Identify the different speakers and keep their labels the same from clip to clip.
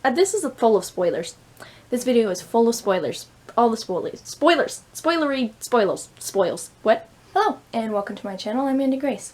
Speaker 1: This is full of spoilers. This video is full of spoilers. All the spoilers. Spoilers! Spoilery spoils. Spoils. What? Hello, and welcome to my channel. I'm Mandi Grace.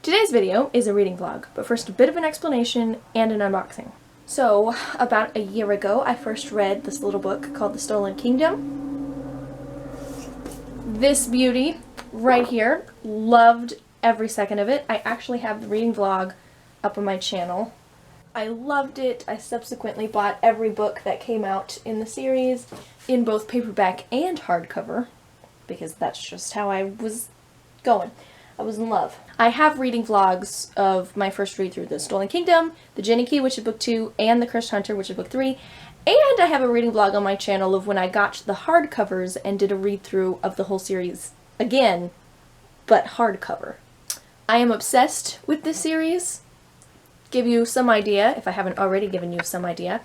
Speaker 1: Today's video is a reading vlog, but first a bit of an explanation and an unboxing. So, about a year ago, I first read this little book called The Stolen Kingdom. This beauty right here, loved every second of it. I actually have the reading vlog up on my channel. I loved it. I subsequently bought every book that came out in the series in both paperback and hardcover, because that's just how I was going. I was in love. I have reading vlogs of my first read through The Stolen Kingdom, The Jinn, which is book 2, and The Cursed Hunter, which is book 3. And I have a reading vlog on my channel of when I got the hardcovers and did a read through of the whole series again, but hardcover. I am obsessed with this series. Give you some idea, if I haven't already given you some idea.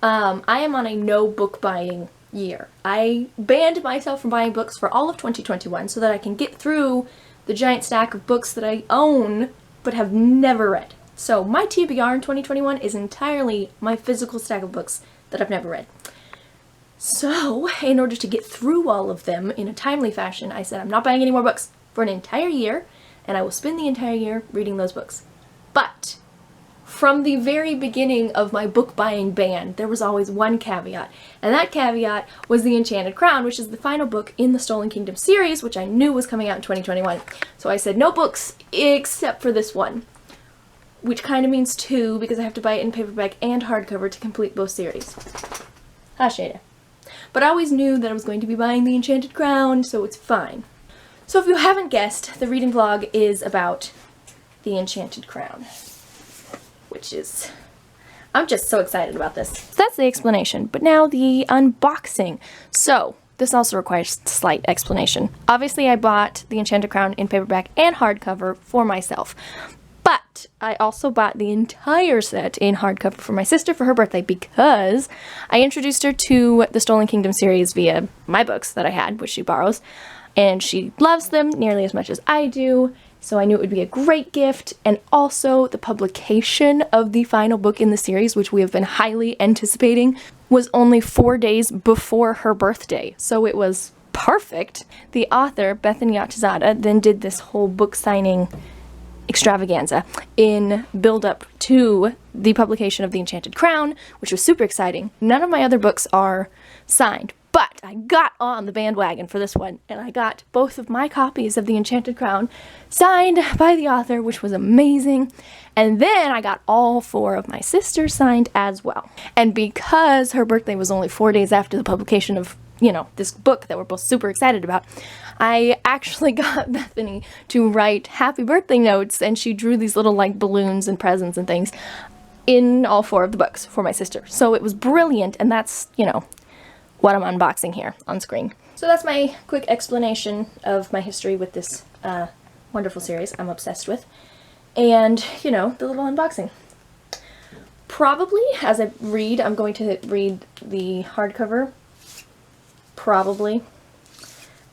Speaker 1: I am on a no book buying year. I banned myself from buying books for all of 2021 so that I can get through the giant stack of books that I own but have never read. So my TBR in 2021 is entirely my physical stack of books that I've never read. So in order to get through all of them in a timely fashion, I said I'm not buying any more books for an entire year, and I will spend the entire year reading those books. But from the very beginning of my book buying ban, there was always one caveat, and that caveat was The Enchanted Crown, which is the final book in the Stolen Kingdom series, which I knew was coming out in 2021. So I said no books except for this one, which kind of means 2 because I have to buy it in paperback and hardcover to complete both series. Hasheda. But I always knew that I was going to be buying The Enchanted Crown, so it's fine. So if you haven't guessed, the reading vlog is about The Enchanted Crown. Which is, I'm just so excited about this. So that's the explanation, but now the unboxing. So, this also requires slight explanation. Obviously, I bought The Enchanted Crown in paperback and hardcover for myself, but I also bought the entire set in hardcover for my sister for her birthday because I introduced her to the Stolen Kingdom series via my books that I had, which she borrows, and she loves them nearly as much as I do. So I knew it would be a great gift, and also the publication of the final book in the series, which we have been highly anticipating, was only 4 days before her birthday, so it was perfect. The author, Bethany Atazadeh, then did this whole book signing extravaganza in build-up to the publication of The Enchanted Crown, which was super exciting. None of my other books are signed, but I got on the bandwagon for this one, and I got both of my copies of The Enchanted Crown signed by the author, which was amazing. And then I got all 4 of my sisters signed as well. And because her birthday was only 4 days after the publication of, this book that we're both super excited about, I actually got Bethany to write happy birthday notes, and she drew these little, balloons and presents and things in all 4 of the books for my sister. So it was brilliant, and that's, what I'm unboxing here on screen. So that's my quick explanation of my history with this wonderful series I'm obsessed with. And, the little unboxing. Probably, as I read, I'm going to read the hardcover. Probably.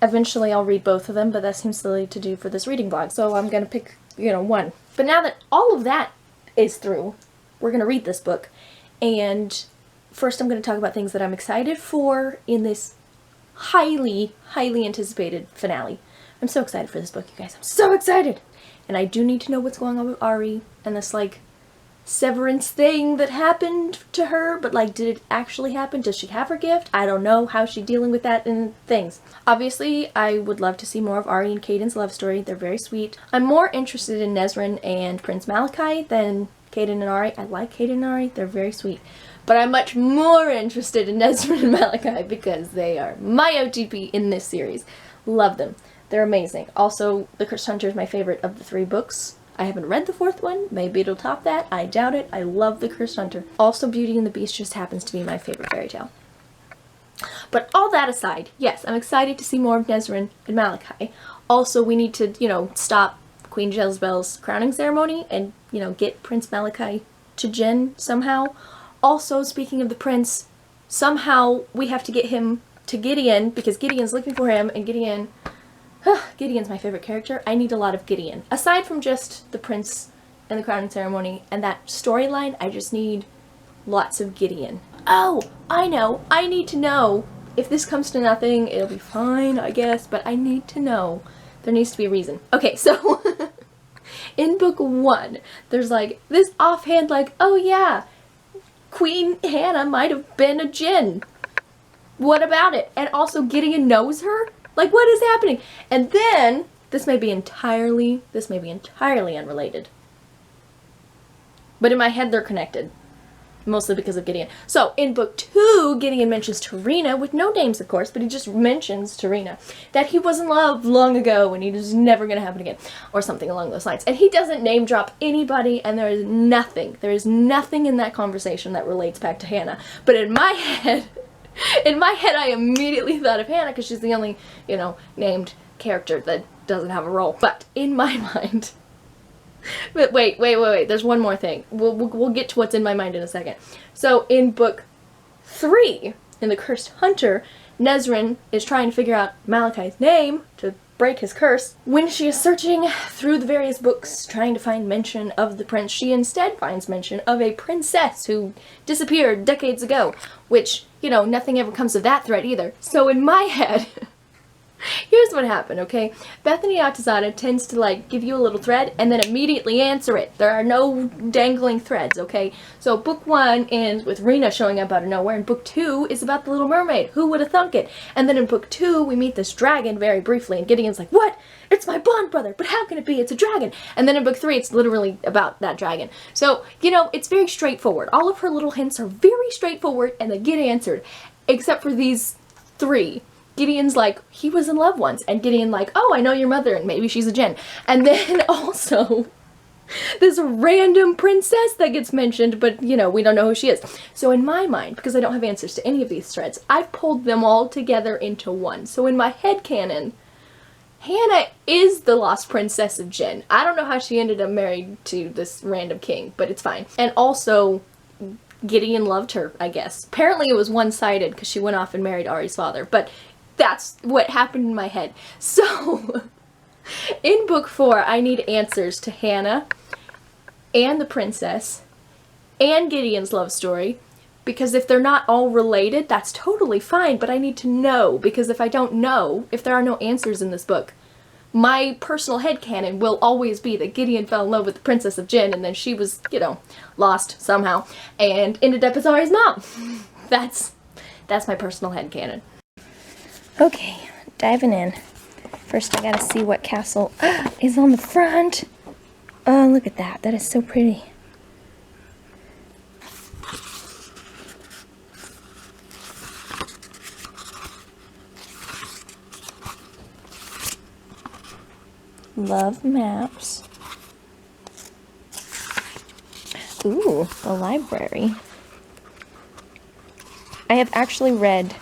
Speaker 1: Eventually I'll read both of them, but that seems silly to do for this reading vlog, so I'm going to pick, one. But now that all of that is through, we're going to read this book, and first I'm going to talk about things that I'm excited for in this highly, highly anticipated finale. I'm so excited for this book, you guys. I'm so excited! And I do need to know what's going on with Arie and this, severance thing that happened to her, but, did it actually happen? Does she have her gift? I don't know. How's she dealing with that and things? Obviously, I would love to see more of Arie and Caden's love story. They're very sweet. I'm more interested in Nesryn and Prince Malachi than Caden and Arie. I like Caden and Arie. They're very sweet. But I'm much more interested in Nesryn and Malachi because they are my OTP in this series. Love them. They're amazing. Also, The Cursed Hunter is my favorite of the 3 books. I haven't read the fourth one. Maybe it'll top that. I doubt it. I love The Cursed Hunter. Also, Beauty and the Beast just happens to be my favorite fairy tale. But all that aside, yes, I'm excited to see more of Nesrin and Malachi. Also, we need to, stop Queen Jezebel's crowning ceremony and, get Prince Malachi to Jinn somehow. Also, speaking of the prince, somehow we have to get him to Gideon because Gideon's looking for him, and Gideon's my favorite character. I need a lot of Gideon. Aside from just the prince and the crowning ceremony and that storyline, I just need lots of Gideon. Oh, I know. I need to know. If this comes to nothing, it'll be fine, I guess, but I need to know. There needs to be a reason. Okay, so in book 1, there's like this offhand like, oh yeah, Queen Hanna might have been a Jinn. What about it? And also Gideon knows her? Like, what is happening? And then, this may be entirely unrelated. But in my head, they're connected. Mostly because of Gideon. So, in book 2, Gideon mentions Tarina, with no names, of course, but he just mentions Tarina, that he was in love long ago and it is never going to happen again, or something along those lines. And he doesn't name drop anybody, and there is nothing in that conversation that relates back to Hanna. But in my head, I immediately thought of Hanna because she's the only, named character that doesn't have a role. But in my mind... But wait, there's one more thing. We'll get to what's in my mind in a second. So in book 3, in The Cursed Hunter, Nesrin is trying to figure out Malachi's name to break his curse. When she is searching through the various books trying to find mention of the prince, she instead finds mention of a princess who disappeared decades ago, which, nothing ever comes of that thread either. So in my head... Here's what happened, okay? Bethany Atazadeh tends to, give you a little thread and then immediately answer it. There are no dangling threads, okay? So book 1 ends with Rena showing up out of nowhere, and book 2 is about the Little Mermaid. Who would have thunk it? And then in book 2, we meet this dragon very briefly, and Gideon's like, what? It's my blonde brother, but how can it be? It's a dragon. And then in book 3, it's literally about that dragon. So, it's very straightforward. All of her little hints are very straightforward, and they get answered, except for these 3. Gideon's like, he was in love once, and Gideon like, oh, I know your mother, and maybe she's a Jinn. And then also, this random princess that gets mentioned, but, we don't know who she is. So in my mind, because I don't have answers to any of these threads, I've pulled them all together into one. So in my headcanon, Hanna is the lost princess of Jinn. I don't know how she ended up married to this random king, but it's fine. And also... Gideon loved her, I guess. Apparently it was one-sided because she went off and married Arie's father, but that's what happened in my head. So, in book 4, I need answers to Hanna and the princess and Gideon's love story, because if they're not all related, that's totally fine, but I need to know, because if I don't know, if there are no answers in this book, my personal headcanon will always be that Gideon fell in love with the Princess of Jinn, and then she was, lost somehow, and ended up as Arie's mom. That's my personal headcanon. Okay, diving in. First I gotta see what castle is on the front. Oh, look at that. That is so pretty. Love maps. Ooh, a library. I have actually read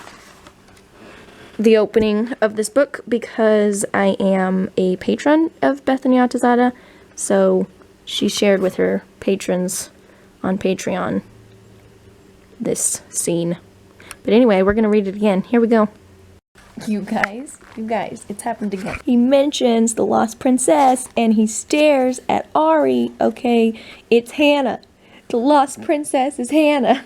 Speaker 1: the opening of this book because I am a patron of Bethany Atazadeh, so she shared with her patrons on Patreon this scene. But anyway, we're gonna read it again. Here we go. You guys, it's happened again. He mentions the lost princess and he stares at Arie. Okay, it's Hanna. The lost princess is Hanna.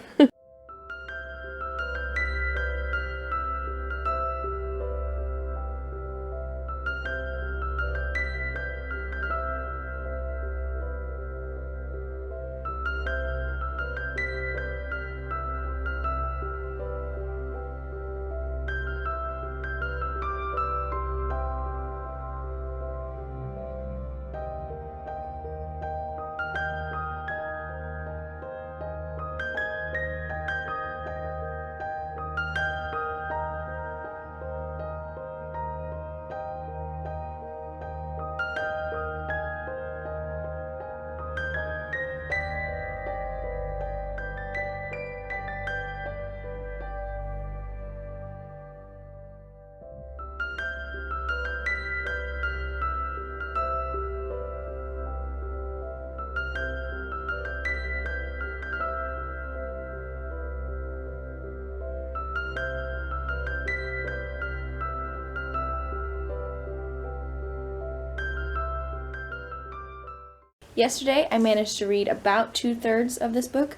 Speaker 1: Yesterday, I managed to read about 2/3 of this book.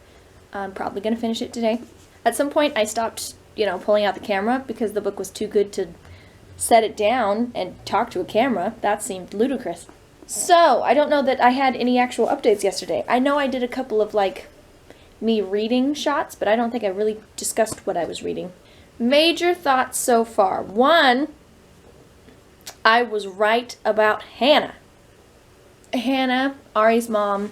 Speaker 1: I'm probably going to finish it today. At some point, I stopped, pulling out the camera because the book was too good to set it down and talk to a camera. That seemed ludicrous. So, I don't know that I had any actual updates yesterday. I know I did a couple of, me reading shots, but I don't think I really discussed what I was reading. Major thoughts so far. 1, I was right about Hanna. Hanna, Arie's mom,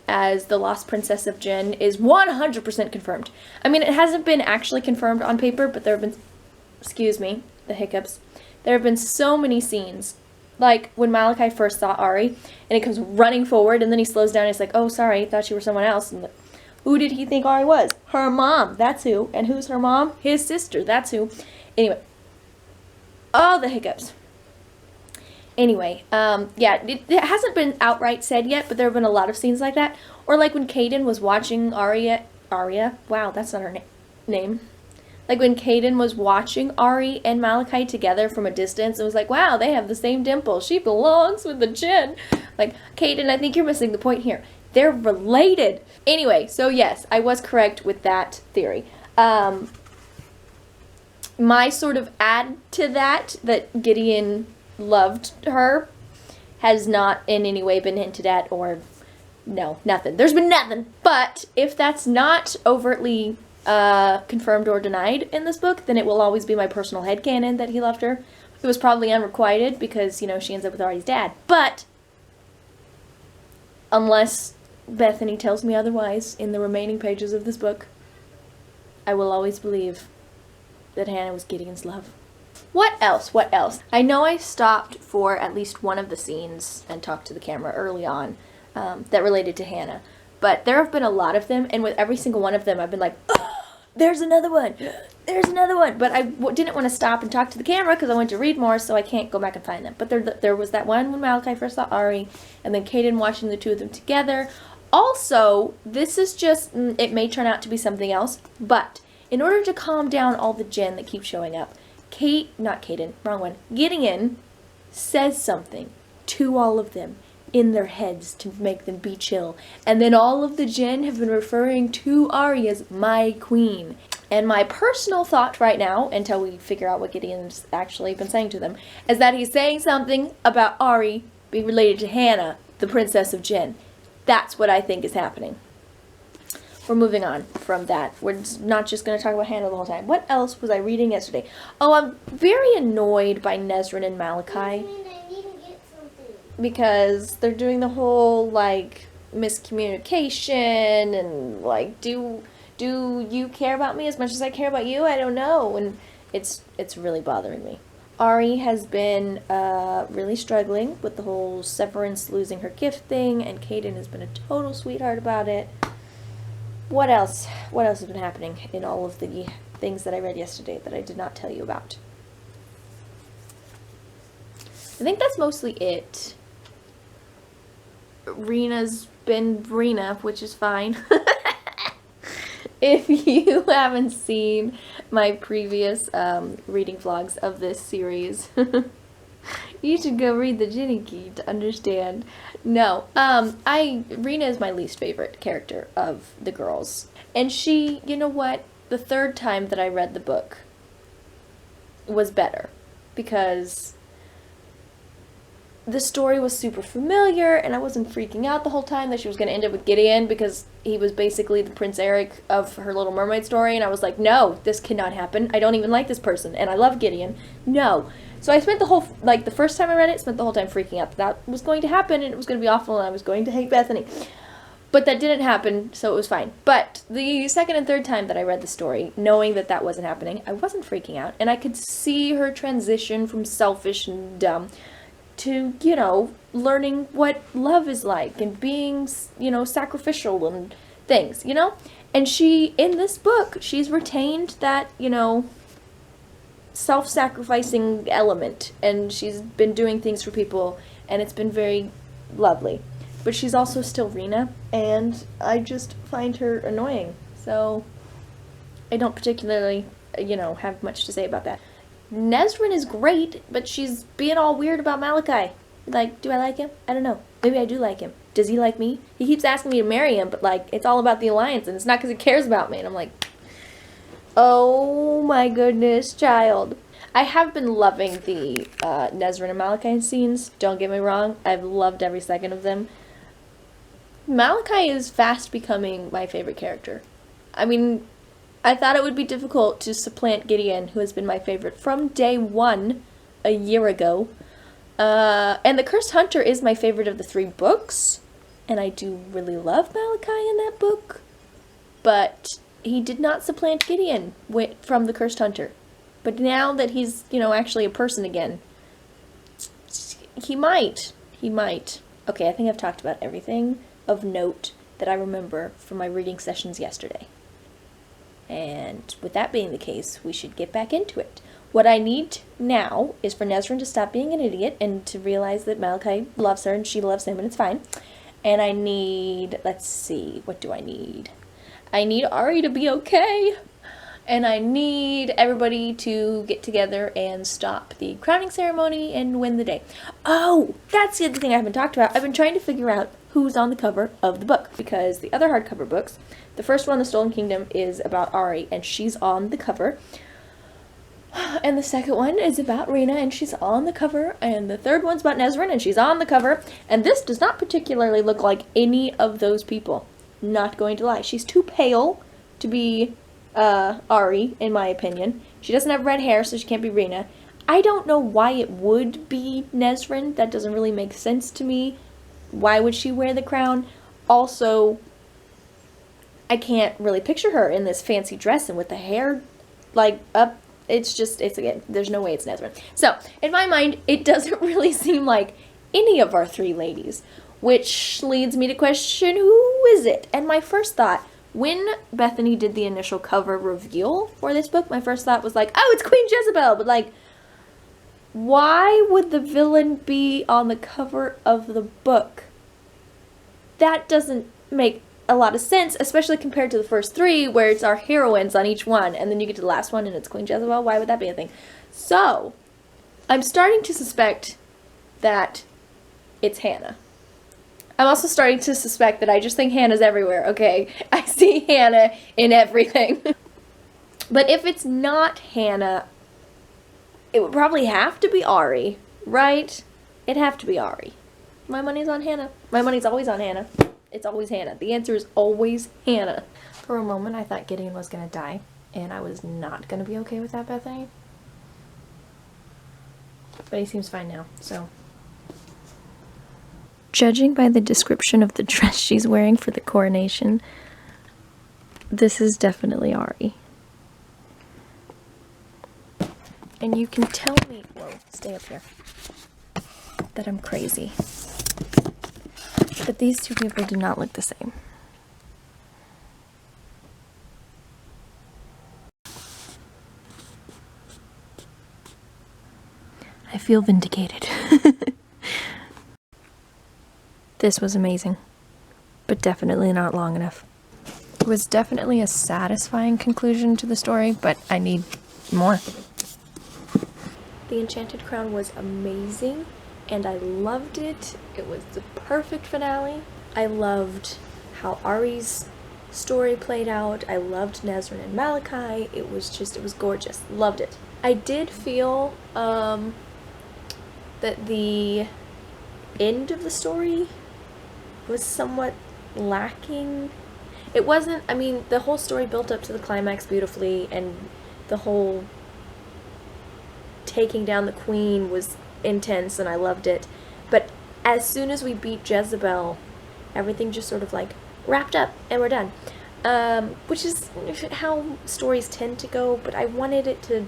Speaker 1: as the lost princess of Jinn, is 100% confirmed. I mean, it hasn't been actually confirmed on paper, but there have been, excuse me, the hiccups. There have been so many scenes. Like when Malachi first saw Arie, and he comes running forward, and then he slows down, and he's like, oh, sorry, I thought you were someone else. And who did he think Arie was? Her mom, that's who. And who's her mom? His sister, that's who. Anyway, all the hiccups. Anyway, yeah, it hasn't been outright said yet, but there have been a lot of scenes like that. Or like when Caden was watching Aria, wow, that's not her name. Like when Caden was watching Arie and Malachi together from a distance, it was like, wow, they have the same dimple. She belongs with the Jinn. Like, Caden, I think you're missing the point here. They're related. Anyway, so yes, I was correct with that theory. My sort of add to that Gideon loved her has not in any way been hinted at, or no, nothing. There's been nothing. But if that's not overtly confirmed or denied in this book, then it will always be my personal headcanon that he loved her. It was probably unrequited because, she ends up with Arie's dad. But unless Bethany tells me otherwise in the remaining pages of this book, I will always believe that Hanna was Gideon's love. What else? What else? I know I stopped for at least one of the scenes and talked to the camera early on that related to Hanna. But there have been a lot of them, and with every single one of them, I've been like, oh, there's another one! There's another one! But I didn't want to stop and talk to the camera because I wanted to read more, so I can't go back and find them. But there was that one when Malachi first saw Arie, and then Caden watching the two of them together. Also, this is just, it may turn out to be something else, but in order to calm down all the Jinn that keep showing up, Gideon says something to all of them in their heads to make them be chill. And then all of the Jinn have been referring to Arie as my queen. And my personal thought right now, until we figure out what Gideon's actually been saying to them, is that he's saying something about Arie being related to Hanna, the princess of Jinn. That's what I think is happening. We're moving on from that. We're not just going to talk about Hanna the whole time. What else was I reading yesterday? Oh, I'm very annoyed by Nesrin and Malachi. Because they're doing the whole, miscommunication and, do you care about me as much as I care about you? I don't know. And it's really bothering me. Arie has been really struggling with the whole Severance losing her gift thing, and Caden has been a total sweetheart about it. What else? What else has been happening in all of the things that I read yesterday that I did not tell you about? I think that's mostly it. Rena's been Rena, which is fine. If you haven't seen my previous reading vlogs of this series, you should go read the Ginny Key to understand. No, Rena is my least favorite character of the girls. And she, you know what? The third time that I read the book was better. Because the story was super familiar, and I wasn't freaking out the whole time that she was going to end up with Gideon, because he was basically the Prince Eric of her Little Mermaid story, and I was like, no, this cannot happen. I don't even like this person, and I love Gideon. No. So I spent the whole, the first time I read it, spent the whole time freaking out that was going to happen, and it was going to be awful, and I was going to hate Bethany. But that didn't happen, so it was fine. But the second and third time that I read the story, knowing that that wasn't happening, I wasn't freaking out, and I could see her transition from selfish and dumb to, learning what love is like and being, sacrificial and things, And she, in this book, she's retained that, self-sacrificing element, and she's been doing things for people, and it's been very lovely. But she's also still Rena, and I just find her annoying. So I don't particularly, have much to say about that. Nesrin is great, but she's being all weird about Malachi. Do I like him? I don't know. Maybe I do like him. does he like me? He keeps asking me to marry him, but, like, it's all about the alliance, and it's not because he cares about me. And I'm like, oh my goodness, child. I have been loving the Nesrin and Malachi scenes, don't get me wrong. I've loved every second of them. Malachi is fast becoming my favorite character. I mean, I thought it would be difficult to supplant Gideon, who has been my favorite from day one a year ago. And The Cursed Hunter is my favorite of the 3 books, and I do really love Malachi in that book, but he did not supplant Gideon from The Cursed Hunter. But now that he's, actually a person again, he might. Okay, I think I've talked about everything of note that I remember from my reading sessions yesterday. And with that being the case, we should get back into it. What I need now is for Nesrin to stop being an idiot and to realize that Malachi loves her and she loves him and it's fine. And I need, let's see, what do I need? I need Arie to be okay. And I need everybody to get together and stop the crowning ceremony and win the day. Oh, that's the other thing I haven't talked about. I've been trying to figure out who's on the cover of the book, because the other hardcover books, the first one, The Stolen Kingdom, is about Arie, and she's on the cover. And the second one is about Rena, and she's on the cover. And the third one's about Nesrin, and she's on the cover. And this does not particularly look like any of those people. Not going to lie. She's too pale to be Arie, in my opinion. She doesn't have red hair, so she can't be Rena. I don't know why it would be Nesrin. That doesn't really make sense to me. Why would she wear the crown? Also, I can't really picture her in this fancy dress and with the hair, like, up. It's again, there's no way it's Nesrin. So, in my mind, it doesn't really seem like any of our 3 ladies, which leads me to question, who is it? And my first thought, when Bethany did the initial cover reveal for this book, my first thought was like, oh, it's Queen Jezebel, but like, why would the villain be on the cover of the book? That doesn't make a lot of sense, especially compared to the first 3, where it's our heroines on each one, and then you get to the last one and it's Queen Jezebel. Why would that be a thing? So, I'm starting to suspect that it's Hanna. I'm also starting to suspect that I just think Hanna's everywhere, okay? I see Hanna in everything. But if it's not Hanna, it would probably have to be Arie, right? It'd have to be Arie. My money's on Hanna. My money's always on Hanna. It's always Hanna. The answer is always Hanna. For a moment, I thought Gideon was going to die, and I was not going to be okay with that, Bethany. But he seems fine now, so. Judging by the description of the dress she's wearing for the coronation, this is definitely Arie. And you can tell me, whoa, stay up here, that I'm crazy. But these 2 people do not look the same. I feel vindicated. This was amazing, but definitely not long enough. It was definitely a satisfying conclusion to the story, but I need more. The Enchanted Crown was amazing, and I loved it. It was the perfect finale. I loved how Arie's story played out. I loved Nesrin and Malachi. It was gorgeous. Loved it. I did feel that the end of the story was somewhat lacking. It wasn't, I mean, the whole story built up to the climax beautifully, and the whole taking down the queen was intense, and I loved it. But as soon as we beat Jezebel, everything just sort of like wrapped up and we're done. Which is how stories tend to go, but I wanted it to...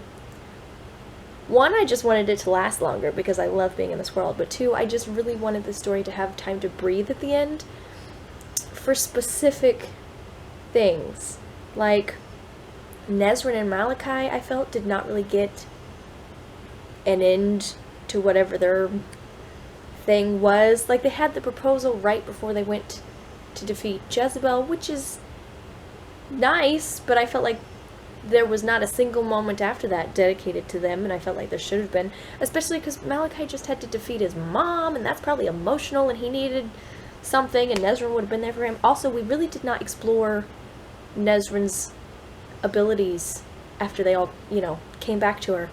Speaker 1: One, I just wanted it to last longer because I love being in this world, but 2, I just really wanted the story to have time to breathe at the end for specific things. Like, Nesrin and Malachi, I felt, did not really get an end to whatever their thing was. Like, they had the proposal right before they went to defeat Jezebel, which is nice, but I felt like there was not a single moment after that dedicated to them, and I felt like there should have been, especially because Malachi just had to defeat his mom, and that's probably emotional, and he needed something and Nesrin would have been there for him. Also, we really did not explore Nesrin's abilities after they all, came back to her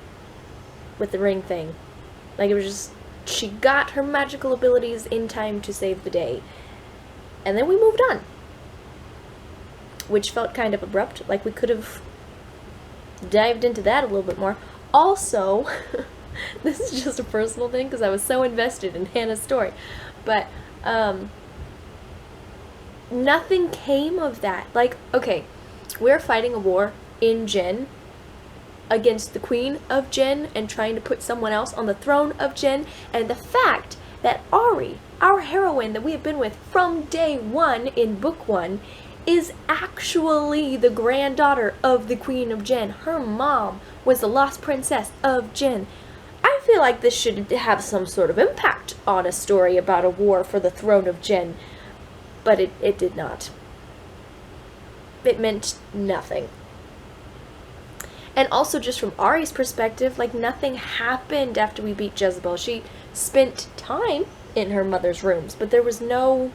Speaker 1: with the ring thing. Like, it was just, she got her magical abilities in time to save the day. And then we moved on. Which felt kind of abrupt. Like, we could have dived into that a little bit more. Also, this is just a personal thing because I was so invested in Hanna's story. But, nothing came of that. Like, okay, we're fighting a war in Jinn against the Queen of Jinn and trying to put someone else on the throne of Jinn. And the fact that Arie, our heroine that we have been with from day one in book 1, is actually the granddaughter of the Queen of Jinn. Her mom was the lost princess of Jinn. I feel like this should have some sort of impact on a story about a war for the throne of Jinn. But it did not. It meant nothing. And also, just from Arie's perspective, like, nothing happened after we beat Jezebel. She spent time in her mother's rooms, but there was nothing.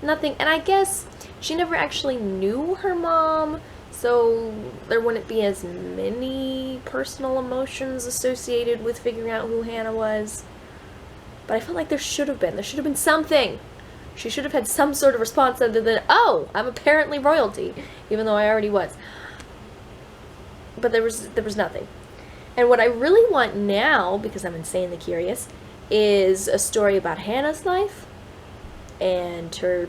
Speaker 1: And I guess she never actually knew her mom, so there wouldn't be as many personal emotions associated with figuring out who Hanna was. But I felt like there should have been. There should have been something. She should have had some sort of response other than, oh, I'm apparently royalty, even though I already was. But there was nothing. And what I really want now, because I'm insanely curious, is a story about Hanna's life and her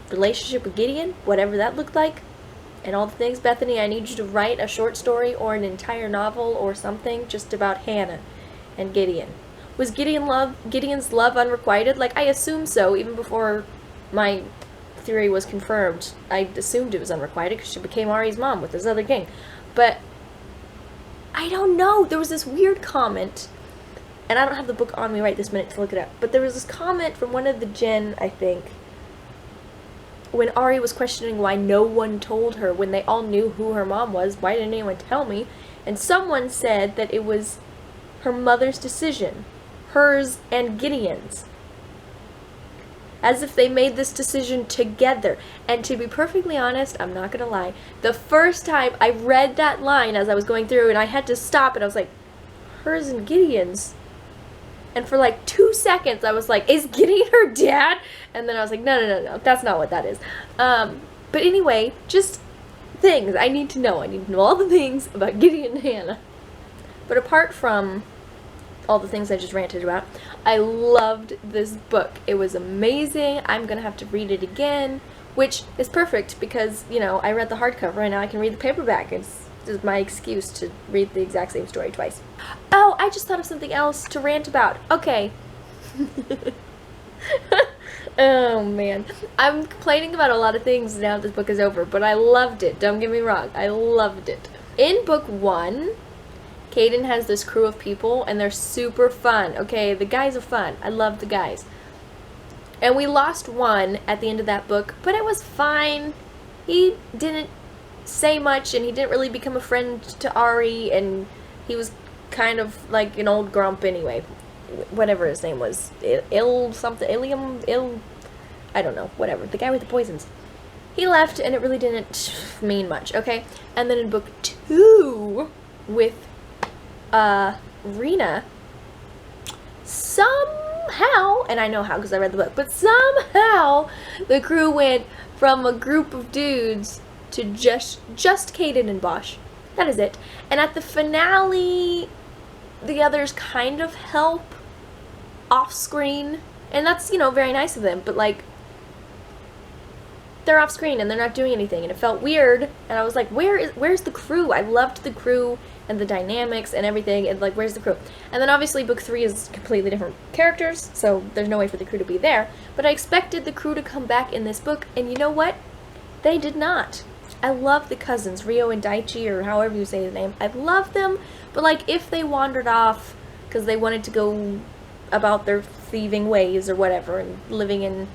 Speaker 1: relationship with Gideon, whatever that looked like, and all the things. Bethany, I need you to write a short story or an entire novel or something just about Hanna and Gideon. Was Gideon's love unrequited? Like, I assume so, even before my theory was confirmed. I assumed it was unrequited because she became Arie's mom with this other king. But I don't know. There was this weird comment, and I don't have the book on me right this minute to look it up, but there was this comment from one of the Jinn, I think, when Arie was questioning why no one told her when they all knew who her mom was. Why didn't anyone tell me? And someone said that it was her mother's decision. Hers and Gideon's. As if they made this decision together. And to be perfectly honest, I'm not gonna lie, the first time I read that line as I was going through, and I had to stop, and I was like, hers and Gideon's? And for like 2 seconds, I was like, is Gideon her dad? And then I was like, no, that's not what that is. But anyway, just things I need to know. I need to know all the things about Gideon and Hanna. But apart from all the things I just ranted about, I loved this book. It was amazing. I'm gonna have to read it again, which is perfect because, I read the hardcover and now I can read the paperback. It's just my excuse to read the exact same story twice. Oh, I just thought of something else to rant about. Okay. Oh man. I'm complaining about a lot of things now this book is over, but I loved it. Don't get me wrong. I loved it. In book 1, Caden has this crew of people, and they're super fun. Okay, the guys are fun. I love the guys. And we lost one at the end of that book, but it was fine. He didn't say much, and he didn't really become a friend to Arie, and he was kind of like an old grump anyway. Whatever his name was. Ilium, I don't know, whatever. The guy with the poisons. He left, and it really didn't mean much, okay? And then in book 2, with Rena, somehow, and I know how because I read the book, but somehow the crew went from a group of dudes to just Caden and Bosch. That is it. And at the finale, the others kind of help off screen, and that's, very nice of them, but like, they're off screen and they're not doing anything, and it felt weird, and I was like, where's the crew? I loved the crew and the dynamics and everything, and like, where's the crew? And then obviously book 3 is completely different characters, so there's no way for the crew to be there, but I expected the crew to come back in this book, and you know what? They did not. I love the cousins, Rio and Daichi, or however you say the name. I love them, but like, if they wandered off because they wanted to go about their thieving ways or whatever, and living in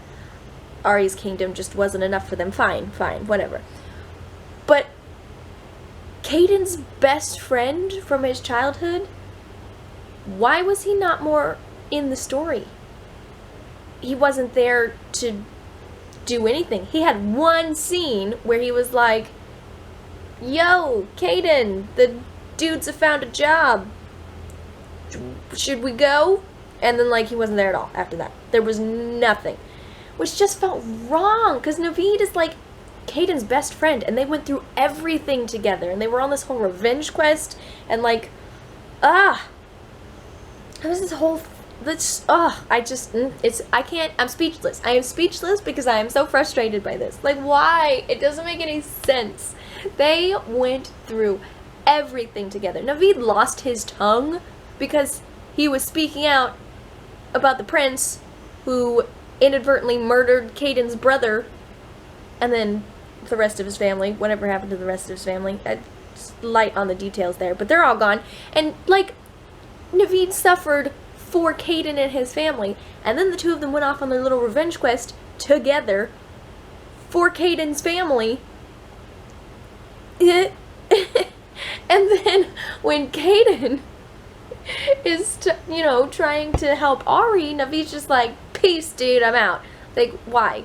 Speaker 1: Arie's kingdom just wasn't enough for them, fine, whatever. But Caden's best friend from his childhood, why was he not more in the story? He wasn't there to do anything. He had one scene where he was like, yo, Caden, the dudes have found a job. Should we go? And then, like, he wasn't there at all after that. There was nothing. Which just felt wrong, because Naveed is, like, Caden's best friend, and they went through everything together, and they were on this whole revenge quest, and, like, it was this whole, I'm speechless. I am speechless because I am so frustrated by this. Like, why? It doesn't make any sense. They went through everything together. Naveed lost his tongue because he was speaking out about the prince who inadvertently murdered Caden's brother, and then the rest of his family. Whatever happened to the rest of his family? Just light on the details there, but they're all gone. And, like, Naveed suffered for Caden and his family, and then the two of them went off on their little revenge quest together for Caden's family. And then when Caden is, trying to help Arie, Naveed's just like, peace, dude, I'm out. Like, why?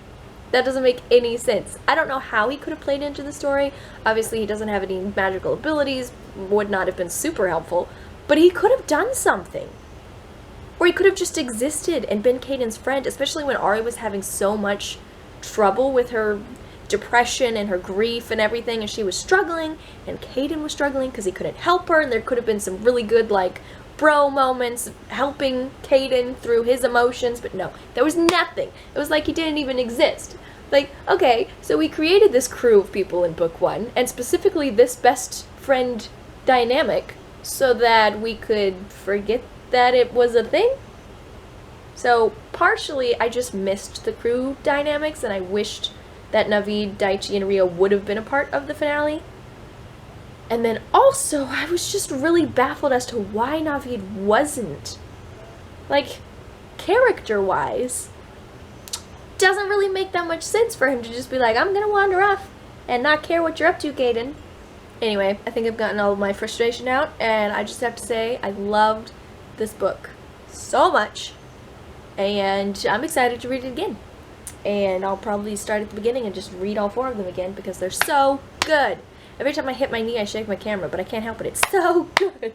Speaker 1: That doesn't make any sense. I don't know how he could have played into the story. Obviously, he doesn't have any magical abilities, would not have been super helpful, but he could have done something. Or he could have just existed and been Caden's friend, especially when Arie was having so much trouble with her depression and her grief and everything, and she was struggling, and Caden was struggling because he couldn't help her, and there could have been some really good, like, bro moments helping Caden through his emotions, but no, there was nothing. It was like he didn't even exist. Like, okay, so we created this crew of people in book 1, and specifically this best friend dynamic, so that we could forget that it was a thing? So, partially, I just missed the crew dynamics, and I wished that Naveed, Daichi, and Rio would have been a part of the finale. And then also, I was just really baffled as to why Naveed wasn't. Like, character-wise, doesn't really make that much sense for him to just be like, I'm gonna wander off and not care what you're up to, Caden. Anyway, I think I've gotten all of my frustration out, and I just have to say, I loved this book so much, and I'm excited to read it again. And I'll probably start at the beginning and just read all 4 of them again because they're so good. Every time I hit my knee, I shake my camera, but I can't help it. It's so good.